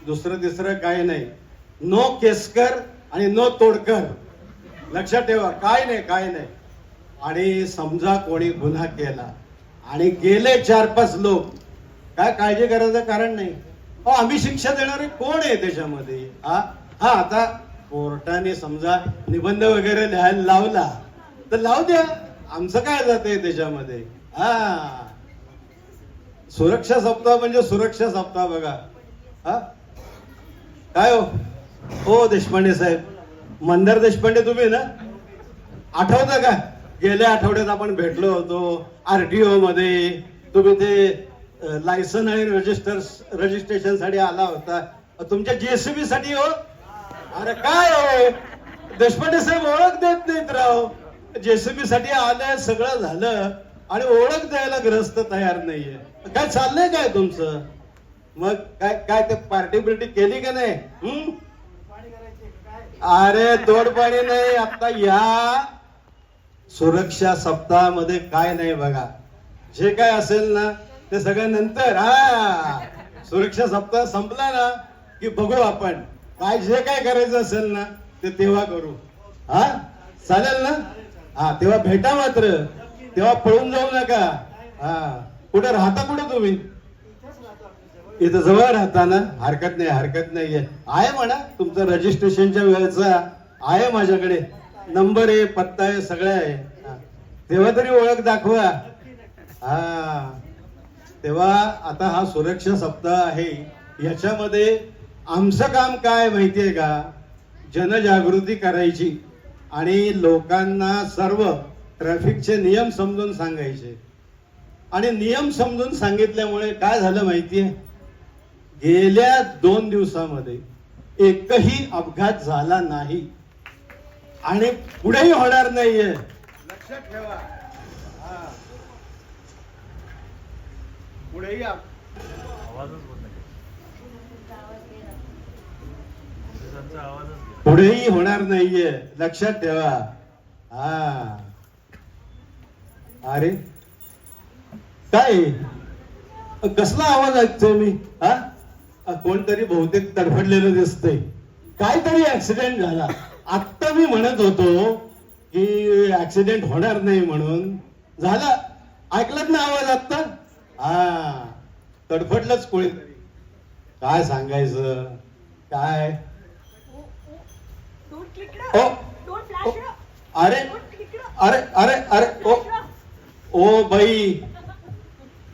दुसरं तिसरं काही नाही. नो केसकर आणि नो तोडकर, लक्षात ठेवा. काय नाही काय नाही. आणि समजा कोणी गुन्हा केला आणि गेले 4-5 लोक, काय काळजी करायचं कारण नाही. आम्ही शिक्षा देणारे कोण आहे त्याच्यामध्ये? हा आता कोर्टाने समजा निबंध वगैरे लिहायला लावला तर लावू द्या, आमचं काय जातंय त्याच्यामध्ये. सुरक्षा सप्ताह म्हणजे सुरक्षा सप्ताह बघा. काय हो देशपांडे साहेब, मंदार देशपांडे तुम्ही ना? आठवतं का गेल्या आठवड्यात आपण भेटलो होतो RTO मध्ये? तुम्ही ते लायसन आणि रजिस्ट्रेशन साठी आला होता, तुमच्या JCB साठी. हो अरे काय हो देशपांडे साहेब, ओळख देत नाहीत राव. JCB साठी आलंय, सगळं झालं आणि ओळख द्यायला ग्रस्त तयार नाहीये. काय चाललंय काय तुमचं? मग काय काय ते पार्टी बिर्टी केली का नाही? अरे तोडपाणी नाही. आता या सुरक्षा सप्ताहामध्ये काय नाही बघा. जे काय असेल ना ते सगळं नंतर. सुरक्षा सप्ताह संपला ना की बघू आपण काय जे काय करायचं असेल ना ते तेव्हा करू. चालेल ना? तेव्हा भेटा मात्र, तेव्हा पळून जाऊ नका. कुठे राहता? कुठे तुम्ही? इथं जवळ राहता ना? हरकत नाही, हरकत नाहीये. आहे म्हणा तुमचं रजिस्ट्रेशनच्या वेळेचा आहे माझ्याकडे, नंबर आहे, पत्ता आहे, सगळं आहे. तेव्हा तरी ओळख दाखवा. तेव्हा आता हा सुरक्षा सप्ताह आहे, याच्यामध्ये आमचं काम काय माहितीये का? जनजागृती करायची आणि लोकांना सर्व ट्रॅफिकचे नियम समजून सांगायचे. आणि नियम समजून सांगितल्यामुळे काय झालं माहितीये? गेल्या 2 दिवसामध्ये एकही अपघात झाला नाही आणि पुढेही होणार नाहीये, लक्षात ठेवा. पुढेही पुढेही होणार नाहीये, लक्षात ठेवा. अरे काय कसला आवाज ऐकतोय मी? कोणतरी बहुतेक तडफडलेलं दिसतंय. काहीतरी ऍक्सिडेंट झाला. आत्ता मी म्हणत होतो की ऍक्सिडेंट होणार नाही म्हणून, झाला. ऐकलत ना आवाज आत्ता? तडफडलंच कोणीतरी. काय सांगायचं काय? अरे अरे अरे अरे ओ बाई,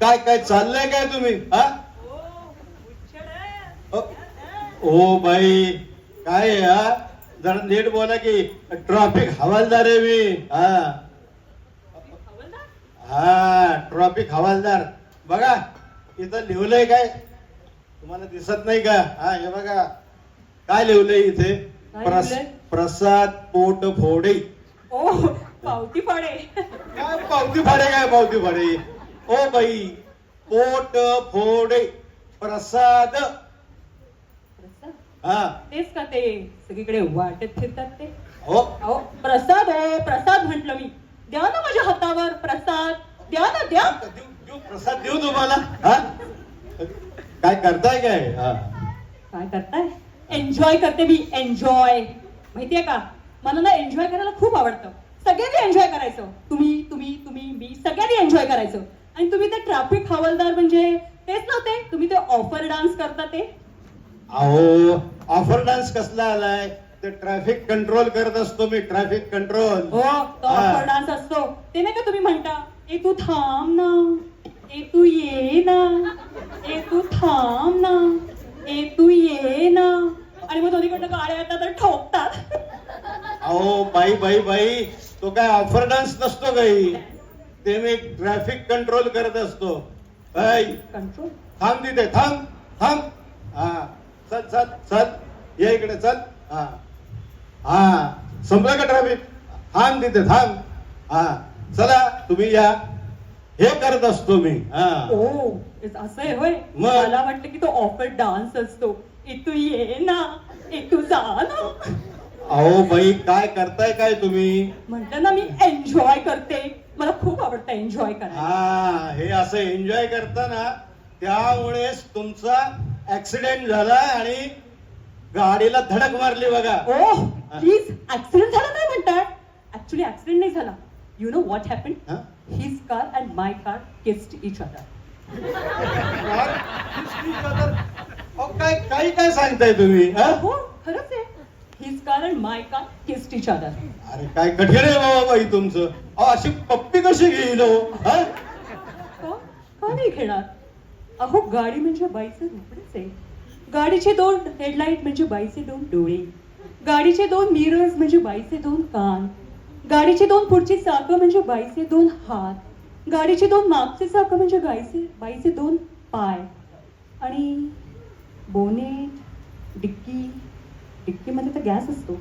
काय काय चाललंय काय तुम्ही? ओ बाई काय? जरा नीट बोला की. ट्रॅफिक हवालदार आहे मी. ट्रॅफिक हवालदार. बघा इथं लिहिलंय काय, तुम्हाला दिसत नाही का? हे बघा काय लिहिलंय इथे. प्रसाद पोटफोडे. पावती फाडे. काय पावती फाडे? काय पावती फाडे? ओ बाई, पोटफोडे प्रसाद. तेच का ते सगळीकडे वाटत फिरतात ते? हो प्रसाद आहे, प्रसाद म्हंटल मी. द्या ना माझ्या हातावर प्रसाद, द्या ना, द्या. देऊ प्रसाद, देऊ तुम्हाला. काय करताय काय? काय करताय? एन्जॉय करते मी. एन्जॉय माहितीये का, मला ना एन्जॉय करायला खूप आवडतं. सगळ्यांनी एन्जॉय करायचं. तुम्ही तुम्ही तुम्ही मी सगळ्यांनी एन्जॉय करायचं. आणि तुम्ही ते ट्रॅफिक हवालदार म्हणजे तेच नव्हते? तुम्ही ते ऑफर डान्स करता ते? अहो ऑफर डान्स कसला आलाय? ते ट्रॅफिक कंट्रोल करत असतो मी. Traffic control. हो, तो ऑफर डान्स असतो. ते नाही का तुम्ही म्हणता, ए तू थांब ना, ए तू ये ना, ए तू थांब ना, ए तू ये ना. आणि मग दोन्हीकडनं गाड्या येतात तर ठोकतात. अहो बाई बाई बाई, तो काय ऑफर डान्स नसतो काही. ते मी ट्रॅफिक कंट्रोल करत असतो. कंट्रोल? थांब तिथे, थांब थांब. चल चल चल, ये इकडे चल. संपलं का ट्रॅफिक? थांब तिथे, थांब. चला तुम्ही या. हे करत असतो मी. ओ असं आहे होय. मला वाटतं की तो ऑफर डान्स असतो. ए तू ये ना, ए तू जा ना. अहो बाई काय करताय काय तुम्ही? म्हटलं ना मी एन्जॉय करते. मला खूप आवडतं एन्जॉय करायला. हे असं एन्जॉय करताना त्यामुळेच तुमचा ऍक्सिडेंट झाला आणि गाडीला धडक मारली बघा. ओ प्लीज, ऍक्सिडेंट झाला काय म्हणताय? ऍक्च्युली ऍक्सिडेंट नाही झाला. You know what happen? हा? His car and my car kissed each other. अहो, काय सांगताय तुम्ही हा? हो खरंच आहे. His car and my car kissed each other. अरे काय कठीण आहे बाबा बाई तुमचं. अहो, अशी पप्पी कशी घेईल हो? हा? का नाही घेणार? अहो गाडी म्हणजे बाईचं रूपच आहे. गाडीचे 2 हेडलाईट म्हणजे बाईचे 2 डोळे. गाडीचे 2 मिरर्स म्हणजे बाईचे 2 कान. गाडीची 2 पुढची चाकं म्हणजे बाईचे 2 हात. गाडीची 2 मागची चाकं म्हणजे बाईचे 2 पाय. आणि बोनेट, डिक्कीमध्ये तर गॅस असतो.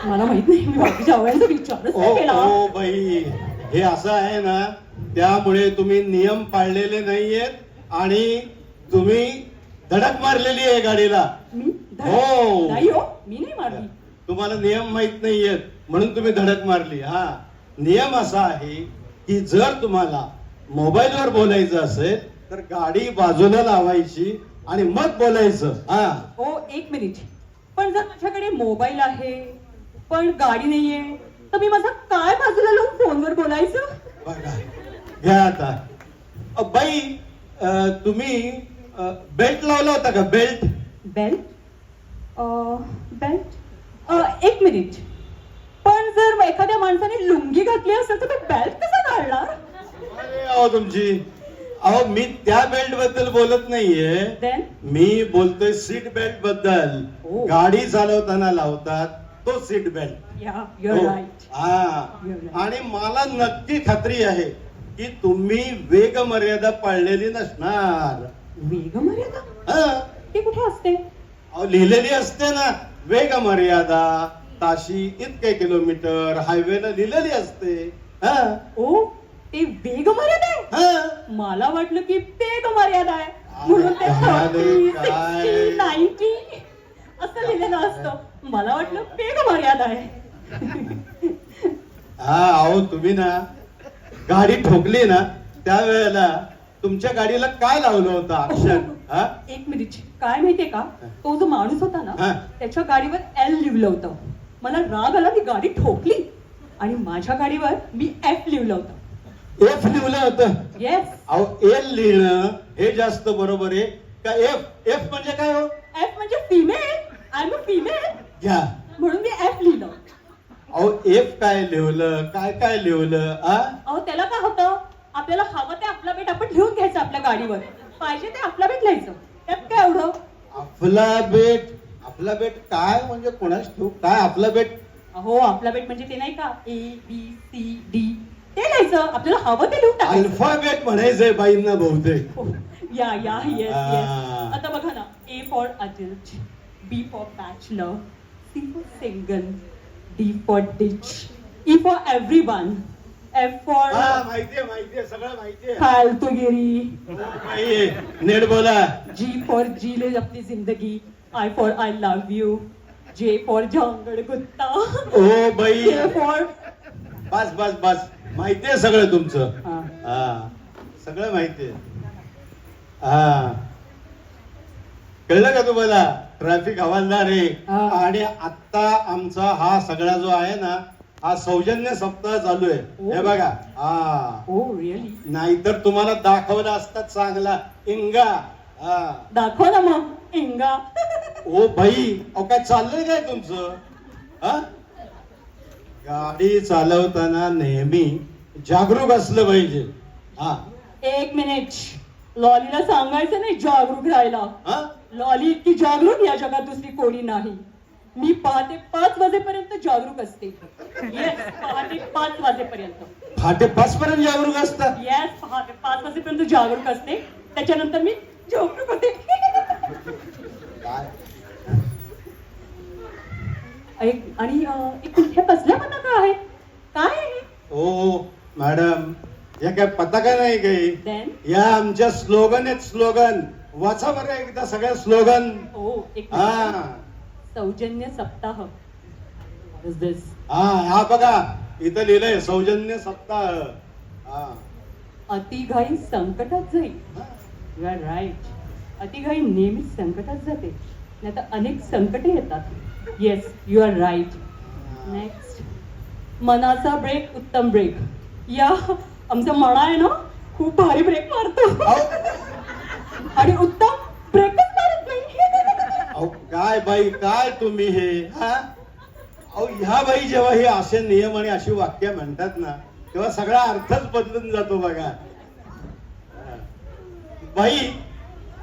मला माहित नाही, मी बाकीच्या आवयांचा विचारच नाही केला. ओ बाई, हे असं आहे ना, त्यामुळे तुम्ही नियम पाळलेले नाहीयेत आणि तुम्ही धडक मारलेली आहे गाडीला. मी हो. नाही हो, मी नाही मारली. तुम्हाला नियम माहित नाहीयेत म्हणून तुम्ही धडक मारली. हा, नियम असा आहे की जर तुम्हाला मोबाईलवर बोलायचं असेल तर गाडी बाजूला लावायची आणि मग बोलायचं. हा, हो 1 मिनिट. पण जर माझ्याकडे मोबाईल आहे पण गाडी नाहीये तर मी माझा काय बाजूला लावून फोनवर बोलायचं? बघा घ्या आता. बाई, तुम्ही बेल्ट लावला होता का? बेल्ट? बेल्ट? बेल्ट? 1 मिनिट. पण जर एखाद्या माणसाने लुंगी घातली असेल तर तो बेल्ट कसा घालणार? अरे अहो तुमची, अहो मी त्या बेल्ट बद्दल बोलत नाहीये. Then? मी बोलतोय सीट बेल्ट बद्दल. Oh. गाडी चालवताना लावतात तो seat belt. Yeah, you're right. हा, You're right. आणि मला नक्की खात्री आहे की तुम्ही वेग मर्यादा पाळलेली नसणार. वेग मर्यादा? हा, ती कुठे असते? अहो लिहिलेली असते ना, वेग मर्यादा ताशी इतके किलोमीटर, हायवेला लिहिलेली असते. हा, ओ, ते वेग मर्यादा आहे? हा. मला वाटलं की वेग मर्यादा आहे म्हणून ते काय 30, काय? 60, 90 असं लिहिलेलं असतं. मला वाटलं वेग मर्यादा आहे. हा, अहो तुम्ही ना गाडी ठोकली ना त्यावेळेला तुमच्या गाडीला काय लावलं होतं अक्षर? हा? 1 मिनिट. काय माहितीये का, तो जो माणूस होता हा. ना त्याच्या गाडीवर एल लिहिलं होतं. मला राग आला, ती गाडी ठोकली आणि माझ्या गाडीवर मी एफ लिहिलं होतं. एफ लिहिलं होतं? येस. अहो एल लिहिणं हे जास्त बरोबर आहे का एफ? एफ म्हणजे काय हो? एफ म्हणजे female. I am a female घ्या. म्हणून मी एफ लिहिलं. अहो एफ काय लिहिलं, काय लिहिलं? आ? अहो त्याला काय होतं, आपल्याला हवं ते आपला बेट आपण लिहून घ्यायचं आपल्या गाडीवर. पाहिजे ते आपला बेट लिहायचं. त्यात काय एवढं? आपला बेट काय म्हणजे कोणाच ठेवू? काय आपला बेट? अहो आपला बेट म्हणजे ते नाही का, ABCD ते लिहायचं. आपल्याला हवं ते लिहून टाकायचं. अल्फाबेट म्हणायचंय बाईंना बहुतेक. या येस येस. आ. आता बघा ना, A for adult, B for bachelor, C for single, D for ditch, E for everyone, F for हा, माहितीये सगळं माहितीये. फालतूगिरी, बाई, नीट बोला. G फॉर जी ले अपनी जिंदगी, I for I love you, J for झांगड गुत्ता, ओ बाई, K फॉर बस माहितीये सगळं तुमचं. हा. हा, सगळं माहितीये. हा, कळलं का तुम्हाला? ट्रॅफिक हवालदार आहे. हा. आणि आता आमचा हा सगळा जो आहे ना, हा सौजन्य सप्ताह चालू आहे. ओ. हे बघा. हा, ओ रिअली? नाहीतर तुम्हाला दाखवला असता चांगला इंगा. हा. दाखवा ना मग इंगा. ओ बाई, अहो काय चाललंय काय तुमचं? हा, गाडी चालवताना नेहमी जागरूक असलं पाहिजे. हा. 1 मिनिट. लॉलीला सांगायचं नाही जागरूक राहायला. हा? लॉली इतकी जागरूक या जगात दुसरी कोणी नाही. मी पहाटे 5 वाजेपर्यंत जागरूक असते. येस, पहाटे 5 वाजेपर्यंत. पहाटे 5 पर्यंत जागरूक असतात? येस, पहाटे 5 वाजेपर्यंत जागरूक असते. त्याच्यानंतर मी जागरूक होते. काय? आणि एक हे कसल्या पताका आहे? काय आहे? ओ मॅडम, या काय पताका नाही काही. Then? या आमच्या स्लोगन आहेत. स्लोगन वाचा बरं एकदा सगळ्या स्लोगन. ओ एक हा. सौजन्य सप्ताह. What is this? हा बघा, इथं लिहिलंय सौजन्य सप्ताह. हा. अतिघाई संकटात जाईल. हा. You are right. अतिघाई नेहमीच संकटात जाते, नाही तर अनेक संकटे येतात. Yes, you are right. Next, मनाचा ब्रेक उत्तम ब्रेक. या आमचा मना आहे ना, खूप भारी ब्रेक मारतो आणि उत्तम ब्रेकच मारत नाही. अहो काय बाई, काय तुम्ही हे हा? अहो ह्या बाई जेव्हा हे असे नियम आणि अशी वाक्य म्हणतात ना, तेव्हा सगळा अर्थच बदलून जातो बघा. बाई,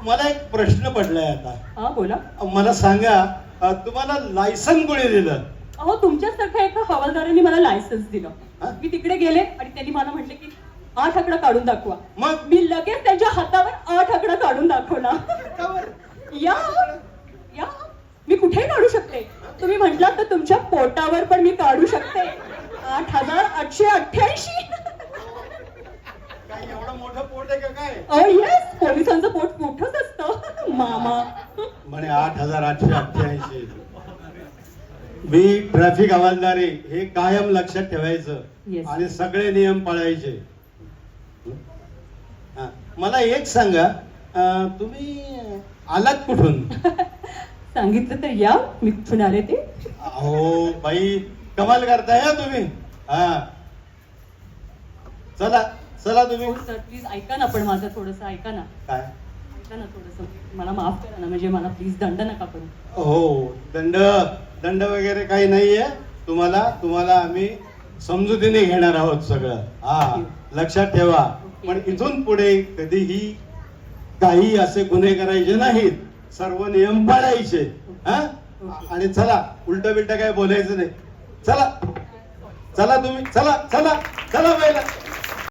मला एक प्रश्न पडलाय आता. हा बोला. मला सांगा, तुम्हाला लायसन कोणी दिलं? अहो तुमच्यासारख्या एका हवालदारांनी मला लायसन्स दिलं. हा? मी तिकडे गेले आणि त्यांनी मला म्हटले की 8 आकडा काढून दाखवा. मग मी लगेच त्यांच्या हातावर 8 आकडा काढून दाखवला. या या मी कुठेही काढू शकते. तुम्ही म्हटलात तर तुमच्या पोटावर पण मी काढू शकते. 8,888. काय एवढं मोठं पोट आहे का काय? अहो येस, पोलिसांचं पोट मोठंच असतं मामा. म्हणे 8,888. मी ट्रॅफिक हवालदार आहे, हे कायम लक्षात ठेवायचं Yes. आणि सगळे नियम पाळायचे. हा, मला एक सांगा, तुम्ही आलात कुठून? सांगितलं तर या, मी कुठून आले ते. अहो बाई, कमाल करताय हा तुम्ही. हा, चला चला तुम्ही. हो सर, प्लीज ऐका ना, पण माझं थोडस ऐका ना. काय? ऐका ना थोडस, मला माफ करा ना, म्हणजे मला प्लीज दंड नका करू. हो, दंड दंड वगैरे काही नाहीये तुम्हाला आम्ही समजुतीने घेणार आहोत सगळं. हा, लक्षात ठेवा. पण इथून पुढे कधीही काही असे गुन्हे करायचे नाहीत, सर्व नियम पाळायचे. हा, आणि चला, उलट बिलट काय बोलायचं नाही. चला चला तुम्ही, चला चला चला पहिला.